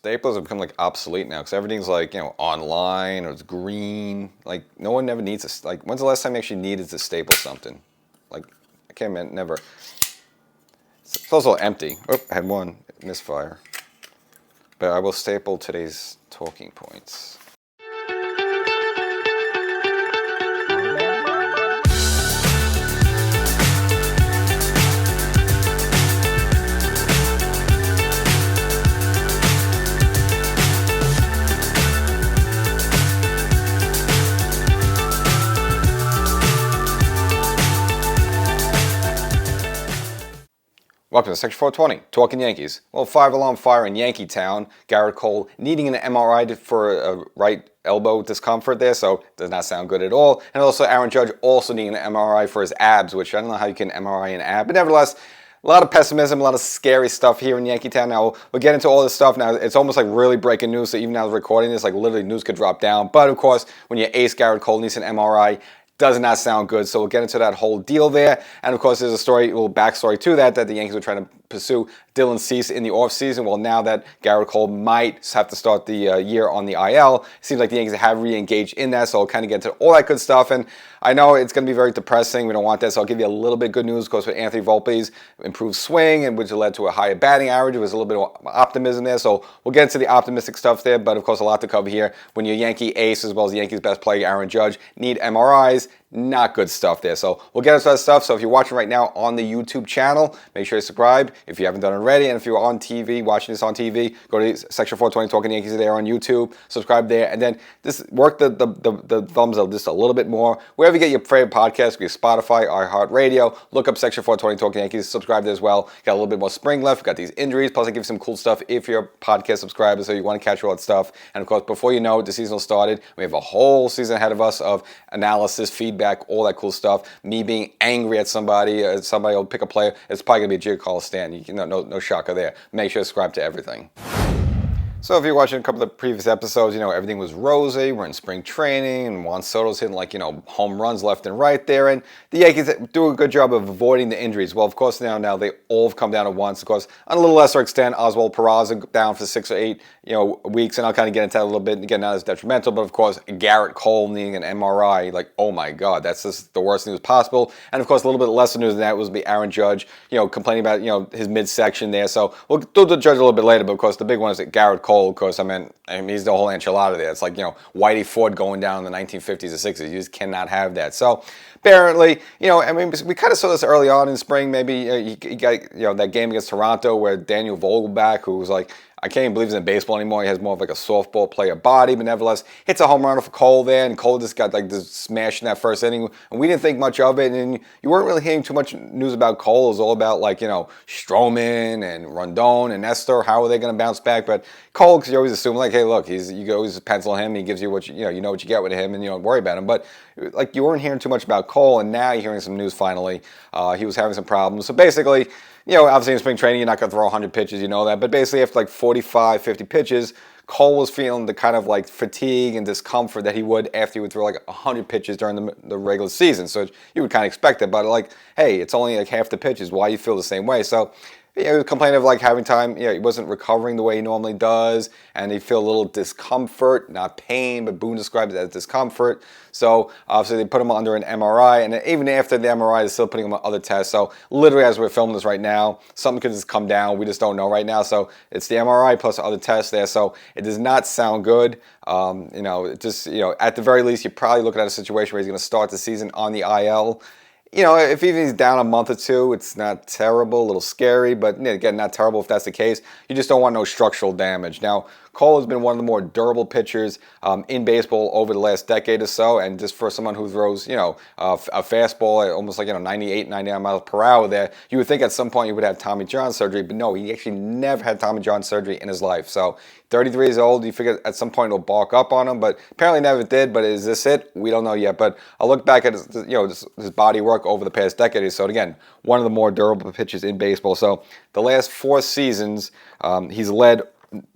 Staplers have become like obsolete now because everything's like, online or it's green. Like no one ever needs to, like, when's the last time you actually needed to staple something? Like, I can't remember, never. It's also empty. Oh, I had one misfire. But I will staple today's talking points. Welcome to Section 420, Talkin Yankees. Well, 5-alarm fire in Yankee Town. Gerrit Cole needing an MRI for a right elbow discomfort there, so does not sound good at all. And also Aaron Judge also needing an MRI for his abs, which I don't know how you can MRI an ab, but nevertheless, a lot of pessimism, a lot of scary stuff here in Yankee Town. Now, we'll get into all this stuff. Now, it's almost like really breaking news, so even now recording this, like literally news could drop down. But of course, when your ace Gerrit Cole needs an MRI, does not sound good, so we'll get into that whole deal there. And of course, there's a little backstory to that the Yankees were trying to pursue Dylan Cease in the offseason. Well, now that Gerrit Cole might have to start the year on the IL, it seems like the Yankees have re-engaged in that, so I'll kind of get into all that good stuff. And I know it's going to be very depressing. We don't want that, so I'll give you a little bit good news. Of course, with Anthony Volpe's improved swing, and which led to a higher batting average. There was a little bit of optimism there, so we'll get into the optimistic stuff there. But of course, a lot to cover here. When your Yankee ace, as well as the Yankees' best player, Aaron Judge, need MRIs, not good stuff there. So we'll get into that stuff. So if you're watching right now on the YouTube channel, make sure you subscribe if you haven't done it already. And if you're on TV, watching this on TV, go to Section 420 Talkin Yankees there on YouTube. Subscribe there. And then just work the thumbs up just a little bit more. Wherever you get your favorite podcast, be Spotify, iHeartRadio, look up Section 420 Talkin Yankees. Subscribe there as well. Got a little bit more spring left. Got these injuries. Plus, I give you some cool stuff if you're a podcast subscriber, so you want to catch all that stuff. And of course, before you know it, the season will started. We have a whole season ahead of us of analysis, feedback, all that cool stuff. Me being angry at somebody will pick a player. It's probably going to be a Gerrit Cole stand. No shocker there. Make sure to subscribe to everything. So if you're watching a couple of the previous episodes, everything was rosy. We're in spring training, and Juan Soto's hitting home runs left and right there. And the Yankees do a good job of avoiding the injuries. Well, of course, now they all have come down at once. Of course, on a little lesser extent, Oswald Peraza down for 6 or 8 weeks, and I'll kind of get into that a little bit. And again, not as detrimental, but of course, Gerrit Cole needing an MRI, oh my God, that's just the worst news possible. And of course, a little bit lesser news than that was the Aaron Judge, complaining about his midsection there. So we'll do the Judge a little bit later, but of course, the big one is that Gerrit Cole. Of course, I mean, he's the whole enchilada there. It's like, Whitey Ford going down in the 1950s or 60s. You just cannot have that. So apparently, we kind of saw this early on in spring. Maybe you got, that game against Toronto where Daniel Vogelback, who was like, I can't even believe he's in baseball anymore. He has more of like a softball player body, but nevertheless, hits a home run for Cole there, and Cole just got this smash in that first inning, and we didn't think much of it, and you weren't really hearing too much news about Cole. It was all about Stroman and Rondon and Nestor. How are they going to bounce back? But Cole, because you always assume hey, look, you always pencil him. He gives you what you know what you get with him, and you don't worry about him. But you weren't hearing too much about Cole, and now you're hearing some news finally. He was having some problems. So basically, obviously in spring training, you're not going to throw 100 pitches, that. But basically, after 45, 50 pitches, Cole was feeling the kind of fatigue and discomfort that he would after he would throw 100 pitches during the regular season. So you would kind of expect it. But hey, it's only half the pitches. Why you feel the same way? So he was complaining of having time. He wasn't recovering the way he normally does, and he feel a little discomfort, not pain, but Boone described it as discomfort. So obviously they put him under an MRI, and even after the MRI, they're still putting him on other tests. So literally, as we're filming this right now, something could just come down. We just don't know right now. So it's the MRI plus other tests there. So it does not sound good. At the very least, you're probably looking at a situation where he's going to start the season on the IL. If even he's down a month or two, it's not terrible, a little scary, but again, not terrible if that's the case. You just don't want no structural damage. Now, Cole has been one of the more durable pitchers in baseball over the last decade or so, and just for someone who throws, a fastball at almost 98, 99 miles per hour there, you would think at some point he would have Tommy John surgery, but no, he actually never had Tommy John surgery in his life. So 33 years old, you figure at some point it'll bark up on him, but apparently never did. But is this it? We don't know yet. But I'll look back at his body work over the past decade or so. And again, one of the more durable pitchers in baseball. So the last 4 seasons, he's led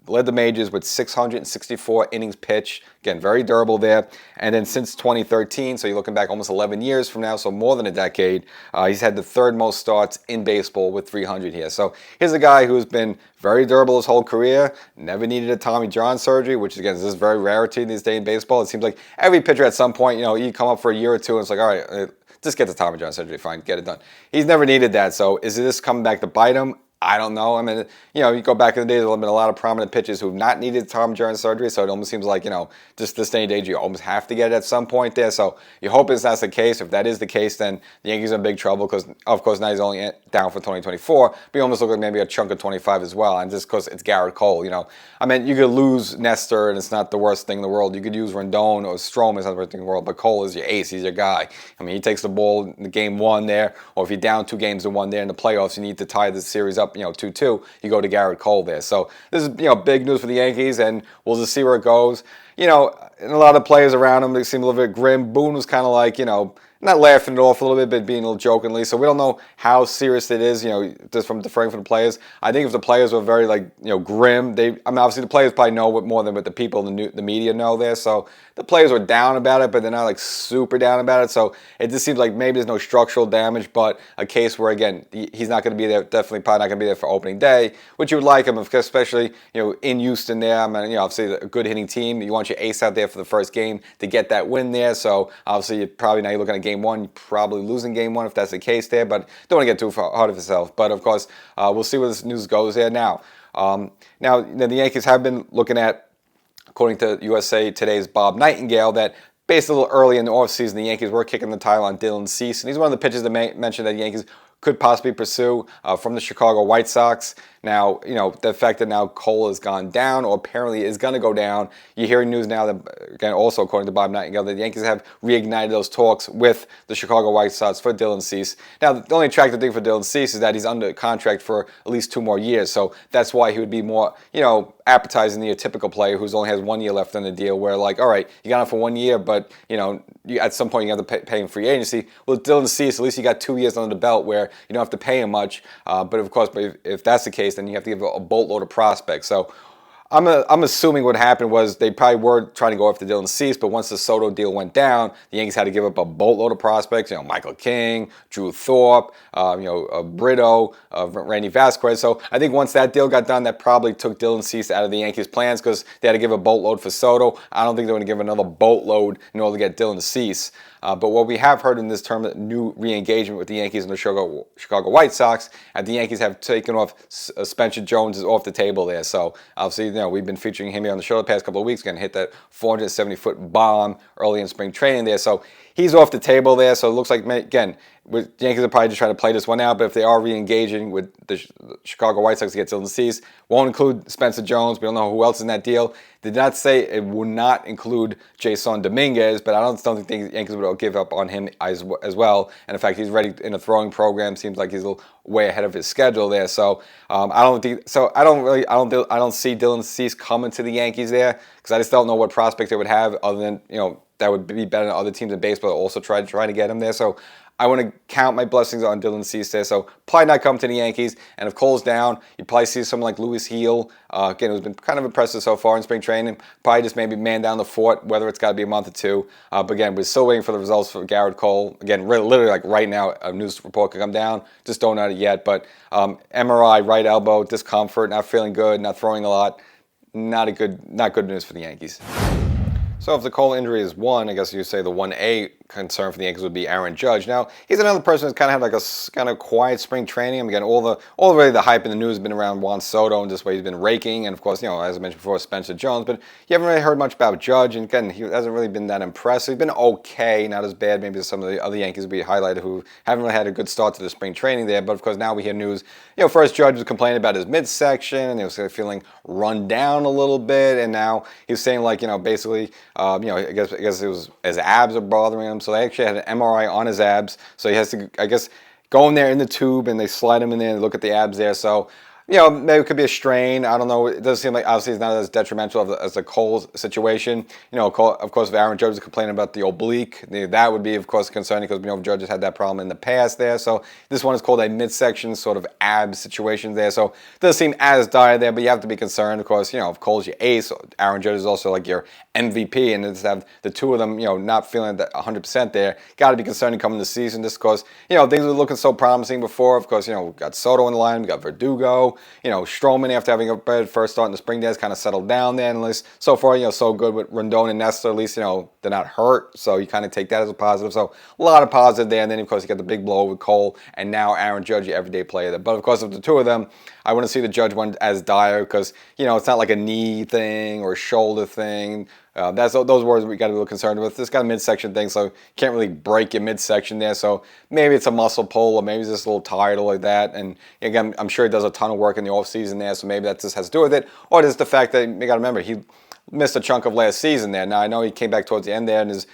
led the majors with 664 innings pitched. Again, very durable there. And then since 2013, so you're looking back almost 11 years from now, so more than a decade, he's had the third most starts in baseball with 300 here. So here's a guy who's been very durable his whole career, never needed a Tommy John surgery, which again is very rarity these days in baseball. It seems like every pitcher at some point, you come up for a year or two and it's like, all right, just get the Tommy John surgery, fine, get it done. He's never needed that, so is this coming back to bite him? I don't know. I mean, you go back in the days, there have been a lot of prominent pitchers who've not needed Tommy John surgery, so it almost seems like, just this day and age, you almost have to get it at some point there. So you hope that's the case. If that is the case, then the Yankees are in big trouble because, of course, now he's only down for 2024, but he almost looks like maybe a chunk of 25 as well, and just because it's Gerrit Cole, I mean, you could lose Nestor, and it's not the worst thing in the world. You could use Rendon or Stroman, it's not the worst thing in the world, but Cole is your ace. He's your guy. I mean, he takes the ball in the game 1 there, or if you're down 2 games to 1 there in the playoffs, you need to tie the series up, 2-2. You go to Gerrit Cole there. So this is, big news for the Yankees, and we'll just see where it goes. And a lot of players around him, they seem a little bit grim. Boone was kind of like, not laughing it off a little bit, but being a little jokingly. So we don't know how serious it is, just from differing from the players. I think if the players were very, grim, obviously the players probably know more than what the people in the media know there. So the players were down about it, but they're not, super down about it. So it just seems like maybe there's no structural damage, but a case where, again, he's not going to be there, definitely probably not going to be there for opening day, which you would like him, especially, in Houston there. I mean, obviously a good hitting team. You want your ace out there for the first game to get that win there. So obviously now you're looking at game 1, you're probably losing game 1 if that's the case there, but don't want to get too hard of yourself. But of course, we'll see where this news goes there now. The Yankees have been looking at, according to USA Today's Bob Nightingale, that basically a little early in the offseason, the Yankees were kicking the tire on Dylan Cease, and he's one of the pitchers that mentioned that the Yankees could possibly pursue from the Chicago White Sox. Now, the fact that now Cole has gone down, or apparently is going to go down, you're hearing news now that, again, also according to Bob Nightingale, that the Yankees have reignited those talks with the Chicago White Sox for Dylan Cease. Now, the only attractive thing for Dylan Cease is that he's under contract for at least 2 more years, so that's why he would be more, appetizing than your typical player who only has 1 year left on the deal, where all right, you got him for 1 year, but, at some point you have to pay him free agency. Well, Dylan Cease, at least you got 2 years under the belt where you don't have to pay him much, but of course, if that's the case, then you have to give a boatload of prospects. So I'm assuming what happened was they probably were trying to go after Dylan Cease, but once the Soto deal went down, the Yankees had to give up a boatload of prospects. Michael King, Drew Thorpe, Brito, Randy Vasquez. So I think once that deal got done, that probably took Dylan Cease out of the Yankees' plans because they had to give a boatload for Soto. I don't think they're going to give another boatload in order to get Dylan Cease. But what we have heard in this term, new re-engagement with the Yankees and the Chicago White Sox, and the Yankees have taken off Spencer Jones is off the table there. So obviously, we've been featuring him here on the show the past couple of weeks. Going to hit that 470-foot bomb early in spring training there. So he's off the table there. So it looks like, again, the Yankees are probably just trying to play this one out. But if they are re-engaging with the Chicago White Sox to get Dylan Cease, won't include Spencer Jones. We don't know who else is in that deal. Did not say it would not include Jason Dominguez, but I don't think the Yankees would give up on him as well. And in fact, he's ready in a throwing program. Seems like he's a little way ahead of his schedule there. So I don't see Dylan Cease coming to the Yankees there because I just don't know what prospect they would have other than that would be better than other teams in baseball that also trying to get him there. So I want to count my blessings on Dylan Cease there. So probably not come to the Yankees. And if Cole's down, you probably see someone like Luis Heel, again, who's been kind of impressive so far in spring training. Probably just maybe man down the fort, whether it's got to be a month or 2. But again, we're still waiting for the results for Gerrit Cole. Again, literally like right now, a news report could come down. Just don't know it yet. But MRI, right elbow, discomfort, not feeling good, not throwing a lot. Not good news for the Yankees. So if the Cole injury is one, I guess you say the 1A concern for the Yankees would be Aaron Judge. Now, he's another person who's kind of had like a kind of quiet spring training. Again, all the hype in the news has been around Juan Soto and just way he's been raking. And of course, as I mentioned before, Spencer Jones. But you haven't really heard much about Judge. And again, he hasn't really been that impressive. He's been okay, not as bad maybe as some of the other Yankees we highlighted who haven't really had a good start to the spring training there. But of course, now we hear news. First Judge was complaining about his midsection and he was feeling run down a little bit. And now he's saying basically, I guess it was his abs are bothering him. So they actually had an MRI on his abs. So he has to, I guess, go in there in the tube and they slide him in there and look at the abs there. So Maybe it could be a strain. I don't know. It doesn't seem like, obviously, it's not as detrimental as the Cole situation. Of course, if Aaron Judge is complaining about the oblique, that would be, of course, concerning because Judge has had that problem in the past there. So this one is called a midsection sort of ab situation there. So it doesn't seem as dire there, but you have to be concerned, of course. If Cole's your ace, Aaron Judge is also like your MVP, and just have the two of them, not feeling that 100% there. Got to be concerned coming this season, just because, things were looking so promising before. Of course, we got Soto on the line, we got Verdugo. Stroman, after having a bad first start in the spring days, kind of settled down there. And at least so far, so good with Rendon and Nestor. At least, they're not hurt. So you kind of take that as a positive. So a lot of positive there. And then, of course, you got the big blow with Cole and now Aaron Judge, your everyday player there. But, of course, of the two of them, I wouldn't see the Judge one as dire because, it's not like a knee thing or a shoulder thing. Those words we got to be a little concerned with. This got a midsection thing, so you can't really break your midsection there. So maybe it's a muscle pull, or maybe it's just a little tired or like that. And again, I'm sure he does a ton of work in the off season there, so maybe that just has to do with it. Or just the fact that you got to remember he missed a chunk of last season there. Now I know he came back towards the end there, and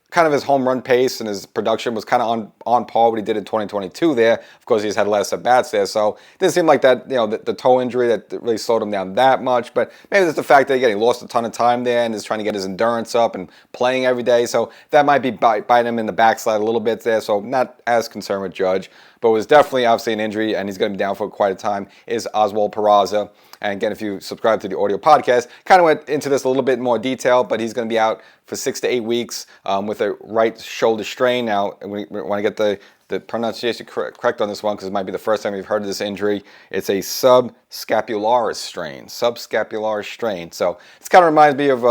kind of his home run pace and his production was kind of on par with what he did in 2022 there. Of course, he's had less at-bats there, so it didn't seem like that, the toe injury that really slowed him down that much. But maybe it's the fact that, again, he lost a ton of time there and is trying to get his endurance up and playing every day. So that might be biting him in the backslide a little bit there. So not as concerned with Judge. But it was definitely, obviously, an injury, and he's going to be down for quite a time, is Oswald Peraza. And again, if you subscribe to the audio podcast, kind of went into this a little bit more detail, but he's going to be out for 6 to 8 weeks with a right shoulder strain. Now, we want to get the pronunciation correct on this one because it might be the first time you've heard of this injury. It's a subscapularis strain. So this kind of reminds me of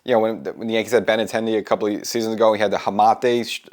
when the Yankees had Benintendi a couple of seasons ago, he had the Hamate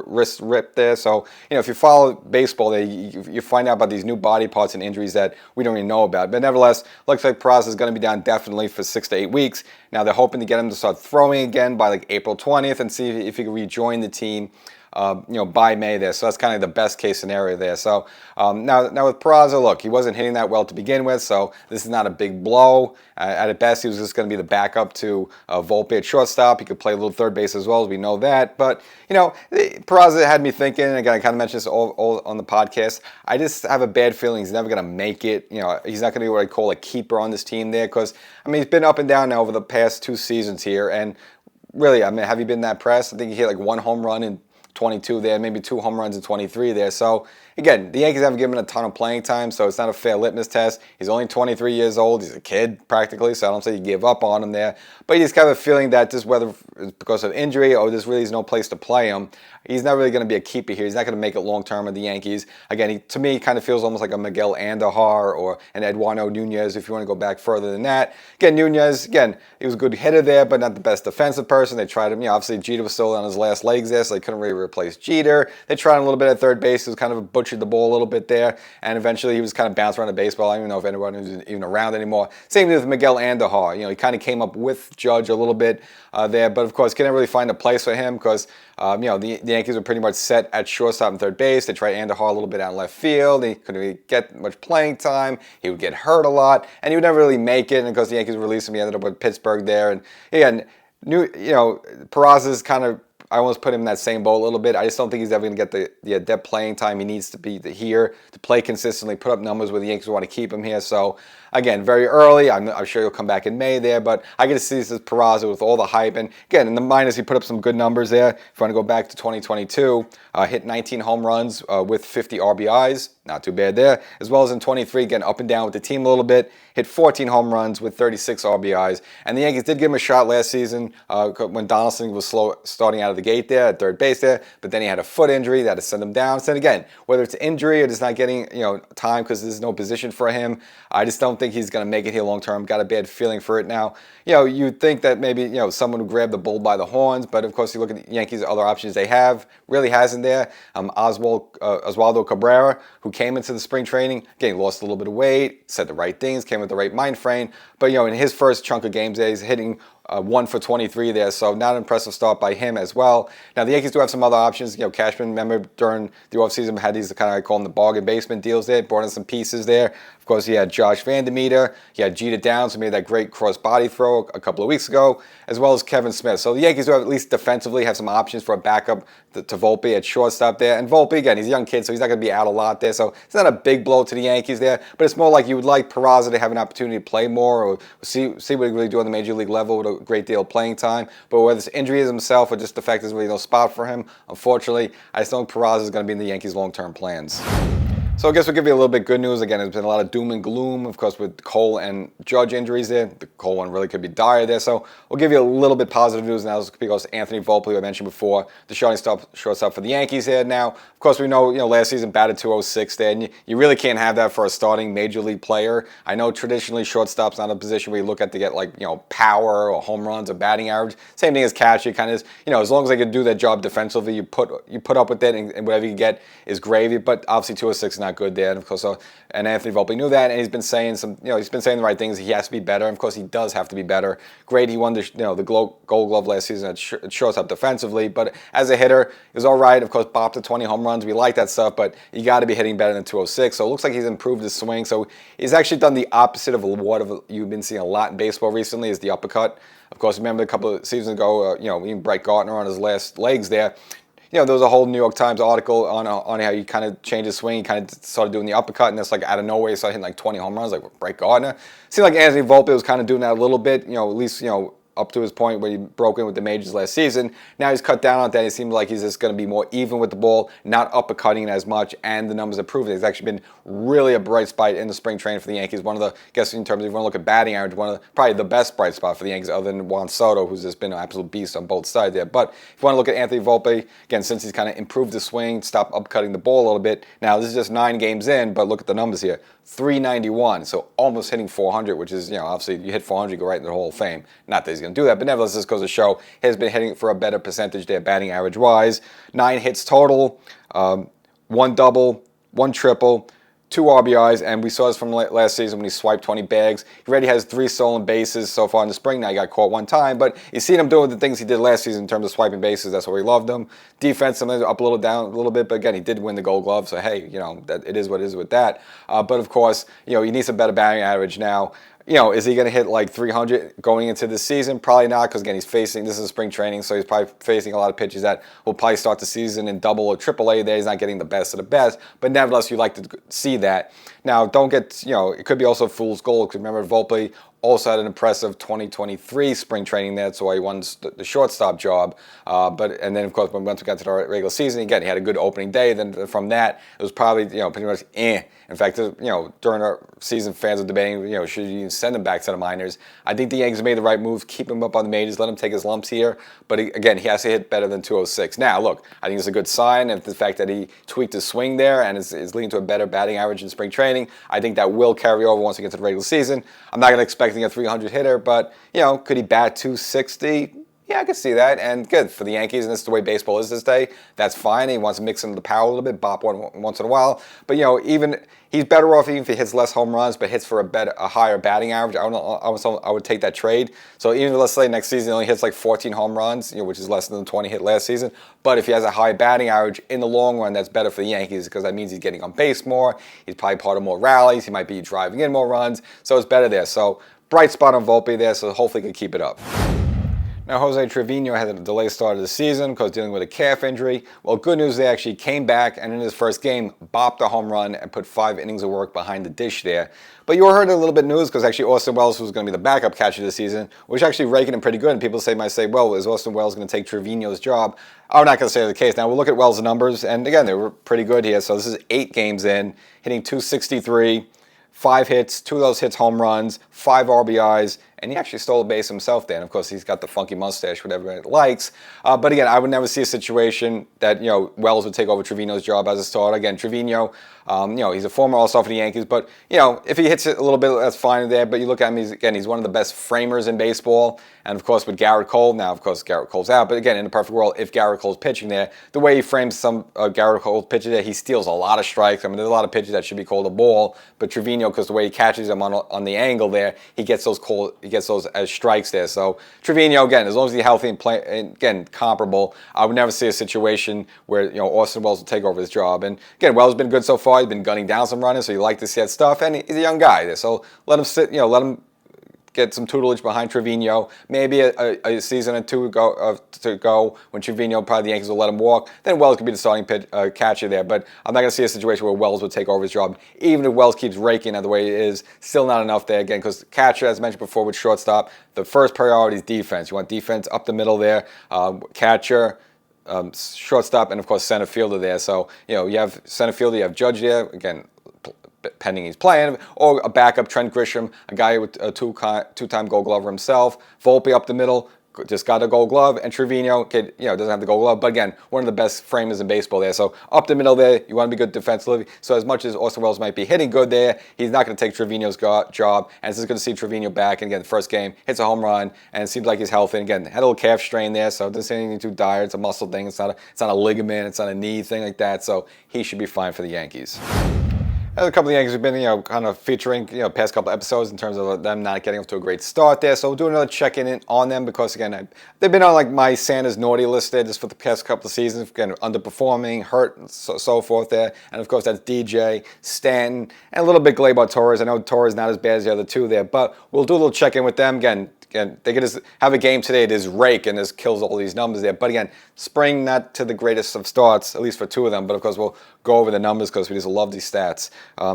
wrist rip there. So, if you follow baseball, you find out about these new body parts and injuries that we don't even know about. But nevertheless, looks like Peraza is going to be down definitely for 6 to 8 weeks. Now, they're hoping to get him to start throwing again by like April 20th and see if he can rejoin the team by May there. So that's kind of the best case scenario there. So now with Peraza, look, he wasn't hitting that well to begin with, so this is not a big blow. At best, he was just going to be the backup to Volpe at shortstop. He could play a little third base as well, as we know that. But, Peraza had me thinking, again, I kind of mentioned this all on the podcast, I just have a bad feeling he's never going to make it. He's not going to be what I call a keeper on this team there because, he's been up and down now over the past 2 seasons here. And really, have you been that pressed? I think he hit like 1 home run in 22 there, maybe 2 home runs in 23 there. So again, the Yankees haven't given him a ton of playing time, so it's not a fair litmus test. He's only 23 years old. He's a kid practically, so I don't say you give up on him there. But you just kind of a feeling that just whether it's because of injury or there's really is no place to play him, he's not really going to be a keeper here. He's not going to make it long term with the Yankees. Again, to me, he kind of feels almost like a Miguel Andujar or an Eduardo Nunez if you want to go back further than that. Again, Nunez, he was a good hitter there, but not the best defensive person. They tried him. Obviously Jeter was still on his last legs there, so they couldn't really replace Jeter. They tried him a little bit at third base. He was kind of butchered the ball a little bit there, and eventually he was kind of bouncing around the baseball. I don't even know if anyone was even around anymore. Same with Miguel Andujar. He kind of came up with Judge a little bit there, but of course couldn't really find a place for him because the Yankees were pretty much set at shortstop and third base. They tried Andujar a little bit out in left field. He couldn't really get much playing time. He would get hurt a lot, and he would never really make it. And because the Yankees released him, he ended up with Pittsburgh there. And again, Peraza's kind of, I almost put him in that same boat a little bit. I just don't think he's ever going to get the adept playing time he needs to be here to play consistently, put up numbers where the Yankees want to keep him here. So, again, very early. I'm sure he'll come back in May there, but I get to see this as Peraza with all the hype. And, again, in the minors, he put up some good numbers there. If you want to go back to 2022, hit 19 home runs with 50 RBIs. Not too bad there. As well as in 23, again, up and down with the team a little bit. Hit 14 home runs with 36 RBIs. And the Yankees did give him a shot last season when Donaldson was slow starting out of the gate there at third base there. But then he had a foot injury that had to send him down. So again, whether it's injury or just not getting time because there's no position for him, I just don't think he's going to make it here long term. Got a bad feeling for it now. You'd think that maybe someone would grab the bull by the horns, but of course you look at the Yankees' other options they have. Really hasn't there. Oswaldo Cabrera, who came into the spring training, again, lost a little bit of weight, said the right things, came with the right mind frame. But, in his first chunk of games, he's hitting 1 for 23 there, so not an impressive start by him as well. Now, the Yankees do have some other options. Cashman, remember, during the offseason had these kind of, I call them the bargain basement deals there, brought in some pieces there. Of course, he had Josh Vandermeter, he had Jeter Downs, who made that great cross-body throw a couple of weeks ago, as well as Kevin Smith. So the Yankees do have, at least defensively, have some options for a backup to Volpe at shortstop there. And Volpe, again, he's a young kid, so he's not going to be out a lot there. So it's not a big blow to the Yankees there, but it's more like you would like Peraza to have an opportunity to play more or see what he really do on the major league level with a great deal of playing time. But whether it's injury is himself or just the fact there's really no spot for him, unfortunately, I just don't think Peraza is going to be in the Yankees' long-term plans. So I guess we'll give you a little bit good news. Again, there's been a lot of doom and gloom, of course, with Cole and Judge injuries there. The Cole one really could be dire there. So we'll give you a little bit positive news now because Anthony Volpe, who I mentioned before, the shortstop for the Yankees here now. Of course, we know, last season batted 206 there, and you really can't have that for a starting major league player. I know traditionally shortstop's not a position where you look at to get power or home runs or batting average. Same thing as catcher, kind of is, as long as they can do that job defensively, you put up with it, and whatever you get is gravy. But obviously 206 is not good there, and of course, and Anthony Volpe knew that, and he's been saying the right things. He has to be better, and of course, he does have to be better. Great, he won the Gold Glove last season at shortstop defensively, but as a hitter, he was all right. Of course, bopped to 20 home runs. We like that stuff, but you got to be hitting better than 206. So it looks like he's improved his swing. So he's actually done the opposite of what you've been seeing a lot in baseball recently, is the uppercut. Of course, remember a couple of seasons ago, even Brett Gardner on his last legs there. There was a whole New York Times article on how he kind of changed his swing. He kind of started doing the uppercut, and that's out of nowhere, he started hitting 20 home runs, like Brett Gardner. Seemed like Anthony Volpe was kind of doing that a little bit, at least, up to his point where he broke in with the majors last season. Now he's cut down on that. He seems like he's just going to be more even with the ball, not uppercutting as much, and the numbers have proven it. He's actually been really a bright spot in the spring training for the Yankees. One of the, I guess in terms of, if you want to look at batting average, probably the best bright spot for the Yankees other than Juan Soto, who's just been an absolute beast on both sides there. But if you want to look at Anthony Volpe, again, since he's kind of improved the swing, stopped upcutting the ball a little bit. Now, this is just 9 games in, but look at the numbers here. 391, so almost hitting 400, which is, obviously you hit 400, you go right into the Hall of Fame. Not that he's going to do that, but nevertheless, this goes to show he has been hitting for a better percentage there, batting average-wise. 9 hits total, 1 double, 1 triple, 2 RBIs, and we saw this from last season when he swiped 20 bags. He already has 3 stolen bases so far in the spring. Now he got caught 1 time, but you seen him doing the things he did last season in terms of swiping bases. That's why we loved him. Defense, sometimes up a little, down a little bit, but again, he did win the Gold Glove, so hey, that it is what it is with that. But of course, he needs a better batting average now. Is he going to hit 300 going into the season? Probably not, because again, this is spring training, so he's probably facing a lot of pitches that will probably start the season in double or triple A there. He's not getting the best of the best, but nevertheless, you like to see that. Now, don't get, it could be also fool's gold, because remember, Volpe also had an impressive 2023 spring training there. That's why he won the shortstop job. And then, of course, once we got to the regular season, again, he had a good opening day. Then from that, it was probably, pretty much In fact, during our season, fans were debating, should you send him back to the minors? I think the Yankees made the right move, keep him up on the majors, let him take his lumps here. But again, he has to hit better than 206. Now, look, I think it's a good sign. And the fact that he tweaked his swing there and is leading to a better batting average in spring training, I think that will carry over once we get to the regular season. I'm not going to expect a 300 hitter, but, could he bat 260? Yeah, I can see that, and good for the Yankees, and this is the way baseball is this day. That's fine. He wants to mix in the power a little bit, bop one once in a while. But even he's better off even if he hits less home runs, but hits for a higher batting average. I would take that trade. So even if, let's say next season he only hits 14 home runs, which is less than the 20 hit last season. But if he has a high batting average in the long run, that's better for the Yankees because that means he's getting on base more. He's probably part of more rallies. He might be driving in more runs, so it's better there. So bright spot on Volpe there. So hopefully he can keep it up. Now, Jose Trevino had a delayed start of the season because dealing with a calf injury. Well, good news, they actually came back and in his first game, bopped a home run and put 5 innings of work behind the dish there. But you heard a little bit of news because actually Austin Wells was going to be the backup catcher this season, which actually raking him pretty good. And people might say, well, is Austin Wells going to take Trevino's job? I'm not going to say the case. Now, we'll look at Wells' numbers. And again, they were pretty good here. So this is 8 games in, hitting 263. 5 hits, 2 of those hits home runs, 5 RBIs, and he actually stole a base himself there. And of course, he's got the funky mustache, whatever it likes. But again, I would never see a situation that Wells would take over Trevino's job as a starter. Again, Trevino, he's a former All-Star for the Yankees, but if he hits it a little bit, that's fine there. But you look at him, he's one of the best framers in baseball. And of course, with Gerrit Cole, now of course Gerrit Cole's out. But again, in a perfect world, if Gerrit Cole's pitching there, the way he frames some Gerrit Cole pitches there, he steals a lot of strikes. I mean, there's a lot of pitches that should be called a ball, but Trevino, because the way he catches them on the angle there, he gets those he gets those as strikes there. So Trevino, again, as long as he's healthy and play, and again, comparable, I would never see a situation where Austin Wells will take over his job. And again, Wells has been good so far. He's been gunning down some runners, so you like to see that stuff. And he's a young guy there, so let him sit. Let him get some tutelage behind Trevino. Maybe a season or two to go when Trevino, probably the Yankees will let him walk. Then Wells could be the starting catcher there. But I'm not going to see a situation where Wells would take over his job. Even if Wells keeps raking at the way it is, still not enough there. Again, because catcher, as mentioned before, with shortstop, the first priority is defense. You want defense up the middle there. Catcher, shortstop, and of course center fielder there. So you have center fielder, you have Judge there. Again, pending he's playing, or a backup, Trent Grisham, a guy with a two-time Gold Glover himself. Volpe up the middle, just got a Gold Glove, and Trevino, doesn't have the Gold Glove, but again, one of the best framers in baseball there. So up the middle there, you want to be good defensively. So as much as Austin Wells might be hitting good there, he's not going to take Trevino's job, and it's just going to see Trevino back. And again, the first game, hits a home run, and it seems like he's healthy. And again, had a little calf strain there, so it doesn't seem anything too dire. It's a muscle thing. It's not a ligament. It's not a knee thing like that. So he should be fine for the Yankees. A couple of Yankees have been, kind of featuring, past couple of episodes in terms of them not getting off to a great start there. So we'll do another check-in on them because, again, they've been on like my Santa's naughty list there just for the past couple of seasons. Again, underperforming, hurt, and so forth there. And of course, that's DJ, Stanton, and a little bit Gleyber Torres. I know Torres not as bad as the other two there, but we'll do a little check-in with them again. Again, they could have a game today. It is rake and this kills all these numbers there. But again, spring not to the greatest of starts, at least for two of them. But of course, we'll go over the numbers because we just love these stats.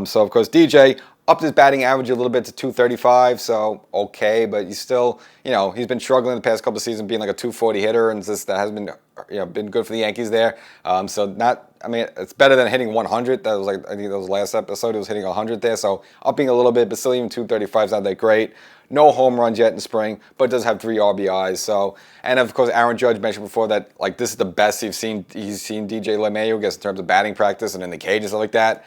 So of course, DJ upped his batting average a little bit to 235. So okay, but he's still, he's been struggling the past couple of seasons being like a 240 hitter, and that hasn't been, been good for the Yankees there. It's better than hitting 100. That was I think that was last episode. He was hitting 100 there. So upping a little bit, but still even 235 is not that great. No home runs yet in spring, but does have 3 RBIs. So, and of course, Aaron Judge mentioned before that this is the best he's seen DJ LeMahieu, I guess, in terms of batting practice and in the cage and stuff like that.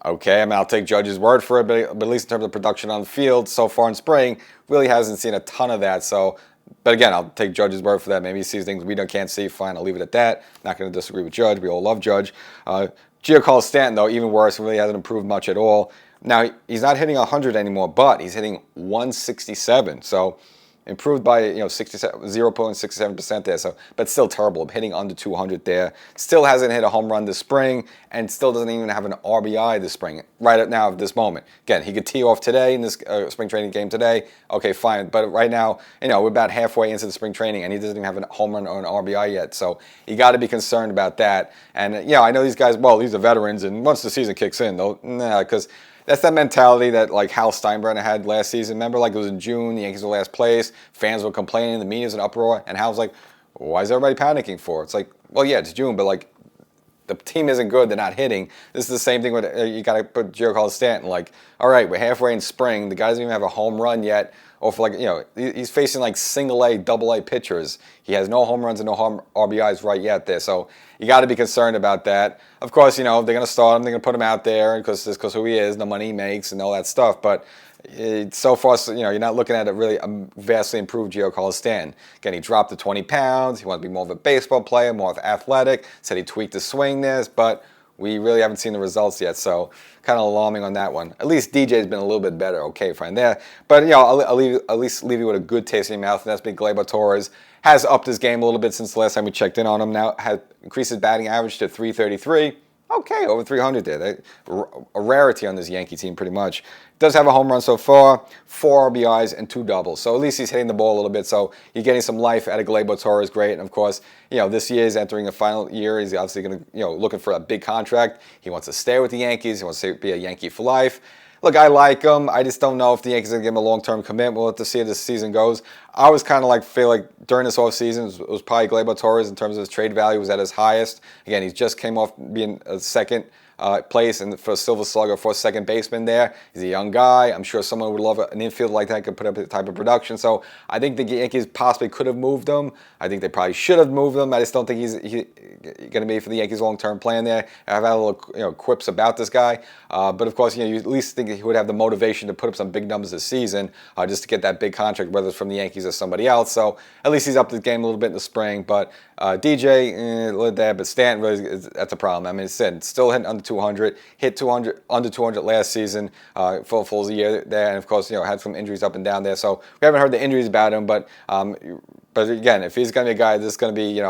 Okay, I'll take Judge's word for it, but at least in terms of production on the field so far in spring, really hasn't seen a ton of that. So, but again, I'll take Judge's word for that. Maybe he sees things we can't see. Fine, I'll leave it at that. Not going to disagree with Judge. We all love Judge. Gerrit Cole Stanton, though, even worse, really hasn't improved much at all. Now, he's not hitting 100 anymore, but he's hitting 167. So improved by 0.67% there. So, but still terrible. Hitting under 200 there. Still hasn't hit a home run this spring, and still doesn't even have an RBI this spring. Right now, at this moment, again, he could tee off today in this spring training game today. Okay, fine. But right now, we're about halfway into the spring training, and he doesn't even have a home run or an RBI yet. So you got to be concerned about that. And I know these guys. Well, these are veterans, and once the season kicks in, though, because that's that mentality that Hal Steinbrenner had last season. Remember, it was in June, the Yankees were last place, fans were complaining, the media's in uproar, and Hal's like, why is everybody panicking for? It's like, well, yeah, it's June, but the team isn't good, they're not hitting. This is the same thing with, you got to put Gerrit Cole Stanton, all right, we're halfway in spring, the guy doesn't even have a home run yet, or for he's facing single A, double A pitchers. He has no home runs and no home RBIs right yet there, so you got to be concerned about that. Of course, they're going to start him, they're going to put him out there because who he is, the money he makes, and all that stuff. But so far, you're not looking at a vastly improved Gerrit Cole Stanton. Again, he dropped to 20 pounds. He wants to be more of a baseball player, more of athletic. Said he tweaked his swing this, but we really haven't seen the results yet. So kind of alarming on that one. At least DJ's been a little bit better. Okay, fine there. But I'll at least leave you with a good taste in your mouth, and that's been Gleyber Torres. Has upped his game a little bit since the last time we checked in on him. Now has increased his batting average to 333. Okay, over 300 there. A rarity on this Yankee team, pretty much. Does have a home run so far, 4 RBIs and 2 doubles. So at least he's hitting the ball a little bit. So you're getting some life out of Gleyber Torres, great. And of course, this year is entering the final year. He's obviously going to, looking for a big contract. He wants to stay with the Yankees. He wants to be a Yankee for life. Look, I like him. I just don't know if the Yankees are going to give him a long-term commitment. We'll have to see how this season goes. I was kind of feel like during this offseason, it was probably Gleyber Torres in terms of his trade value was at his highest. Again, he just came off being a second place for Silver Slugger for second baseman there. He's a young guy. I'm sure someone would love an infield like that, could put up the type of production. So I think the Yankees possibly could have moved him. I think they probably should have moved him. I just don't think he's going to be for the Yankees' long-term plan there. I've had a little quips about this guy. But of course, you at least think he would have the motivation to put up some big numbers this season just to get that big contract, whether it's from the Yankees or somebody else. So at least he's upped his game a little bit in the spring. But DJ, a little there, but Stanton, really, that's a problem. It's still hitting under 200, hit 200, under 200 last season, full year there, and of course, had some injuries up and down there. So we haven't heard the injuries about him, but again, if he's going to be a guy that's going to be,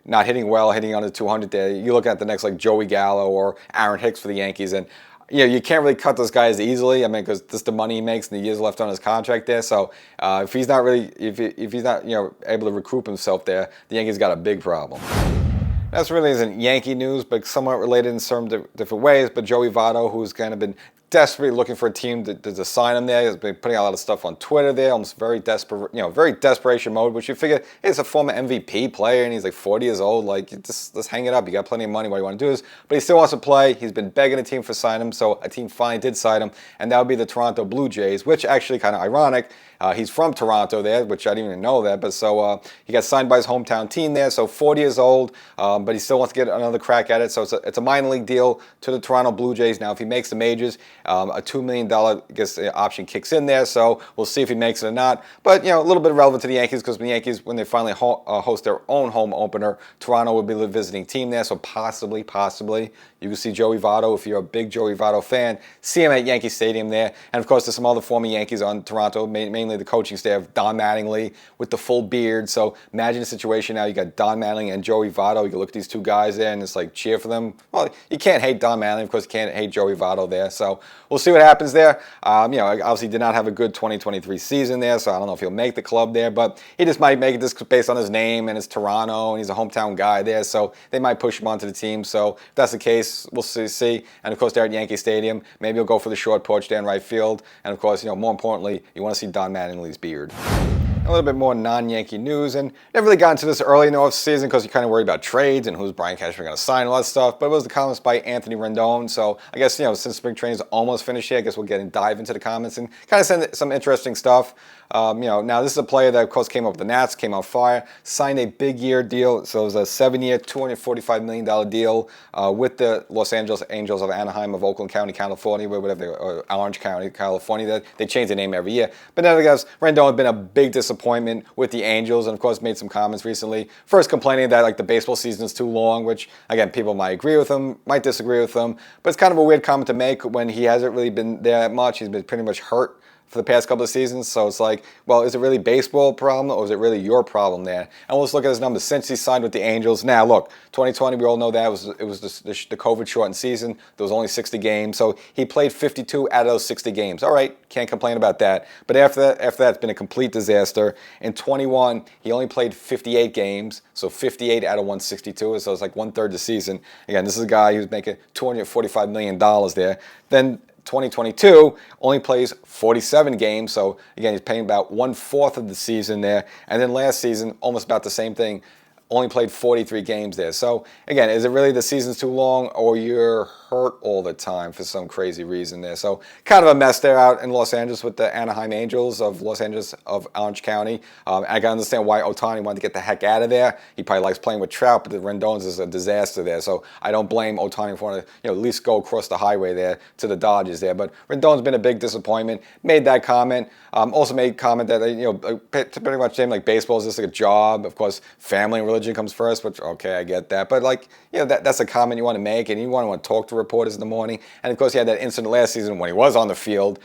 not hitting well, hitting under 200 there, you look at the next like Joey Gallo or Aaron Hicks for the Yankees, and you can't really cut those guys easily. I mean, because this is the money he makes and the years left on his contract there. So if he's not able to recoup himself there, the Yankees got a big problem. That's really isn't Yankee news, but somewhat related in some different ways. But Joey Votto, who's kind of been desperately looking for a team to sign him there, has been putting out a lot of stuff on Twitter there, almost very desperate, very desperation mode. Which you figure, hey, he's a former MVP player and he's like 40 years old. Like, just hang it up. You got plenty of money. What do you want to do is, but he still wants to play. He's been begging a team for sign him, so a team finally did sign him, and that would be the Toronto Blue Jays, which actually kind of ironic. He's from Toronto there, which I didn't even know that. But so he got signed by his hometown team there. So 40 years old, but he still wants to get another crack at it. So it's a minor league deal to the Toronto Blue Jays. Now, if he makes the majors, a $2 million option kicks in there. So we'll see if he makes it or not. But a little bit relevant to the Yankees because the Yankees, when they finally host their own home opener, Toronto will be the visiting team there. So possibly you can see Joey Votto, if you're a big Joey Votto fan, see him at Yankee Stadium there. And of course, there's some other former Yankees on Toronto, mainly the coaching staff, Don Mattingly with the full beard. So imagine a situation now, you got Don Mattingly and Joey Votto. You can look at these two guys there and it's like cheer for them. Well, you can't hate Don Mattingly, of course you can't hate Joey Votto there. So we'll see what happens there. Obviously did not have a good 2023 season there, so I don't know if he'll make the club there, but he just might make it just based on his name and it's Toronto and he's a hometown guy there, so they might push him onto the team. So if that's the case, we'll see. And of course they're at Yankee Stadium. Maybe he'll go for the short porch there in right field. And of course, more importantly, you want to see Don Mattingly's beard. A little bit more non-Yankee news, and never really got into this early in the offseason because you're kind of worried about trades and who's Brian Cashman going to sign, all that stuff. But it was the comments by Anthony Rendon. So I guess, since spring training is almost finished here, I guess we'll dive into the comments and kind of send some interesting stuff. Now this is a player that, of course, came up with the Nats, came on fire, signed a big year deal. So it was a 7-year, $245 million deal with the Los Angeles Angels of Anaheim of Oakland County, California, or Orange County, California. They change the name every year. But nevertheless, Rendon has been a big disappointment with the Angels, and of course made some comments recently. First complaining that the baseball season is too long, which again people might agree with him, might disagree with him, but it's kind of a weird comment to make when he hasn't really been there that much. He's been pretty much hurt for the past couple of seasons. So it's like, well, is it really baseball problem or is it really your problem there? And we'll just look at his numbers since he signed with the Angels. Now, look, 2020, we all know that it was the COVID-shortened season. There was only 60 games. So he played 52 out of those 60 games. All right, can't complain about that. But after that, it's been a complete disaster. In 21, he only played 58 games. So 58 out of 162. So it's like 1/3 the season. Again, this is a guy who's making $245 million there. Then 2022 only plays 47 games, so again he's paying about 1/4 of the season there. And then last season almost about the same thing, only played 43 games there. So again, is it really the season's too long or you're hurt all the time for some crazy reason there? So kind of a mess there out in Los Angeles with the Anaheim Angels of Los Angeles of Orange County. I can understand why Ohtani wanted to get the heck out of there. He probably likes playing with Trout, but the Rendon's is a disaster there. So I don't blame Ohtani for wanting to at least go across the highway there to the Dodgers there. But Rendon's been a big disappointment. Made that comment. Also made comment that pretty much saying like baseball is just like a job. Of course, family and religion comes first, which okay, I get that. But that's a comment you want to make, and you want to talk to reporters in the morning. And of course, he had that incident last season when he was on the field.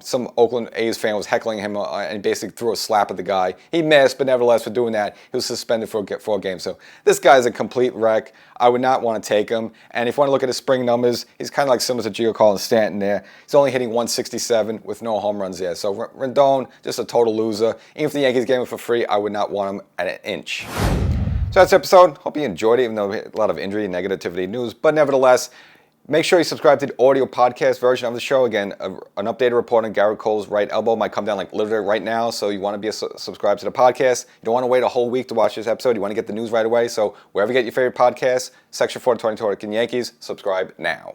Some Oakland A's fan was heckling him and basically threw a slap at the guy. He missed, but nevertheless, for doing that, he was suspended for a game. So this guy's a complete wreck. I would not want to take him. And if you want to look at his spring numbers, he's kind of like similar to Giancarlo Stanton there. He's only hitting 167 with no home runs there. So Rendon, just a total loser. Even if the Yankees gave him for free, I would not want him at an inch. So that's the episode. Hope you enjoyed it, even though a lot of injury and negativity news. But nevertheless, make sure you subscribe to the audio podcast version of the show. Again, an updated report on Gerrit Cole's right elbow might come down like literally right now. So you want to be subscribed to the podcast. You don't want to wait a whole week to watch this episode. You want to get the news right away. So wherever you get your favorite podcasts, Section420 Talkin Yankees, subscribe now.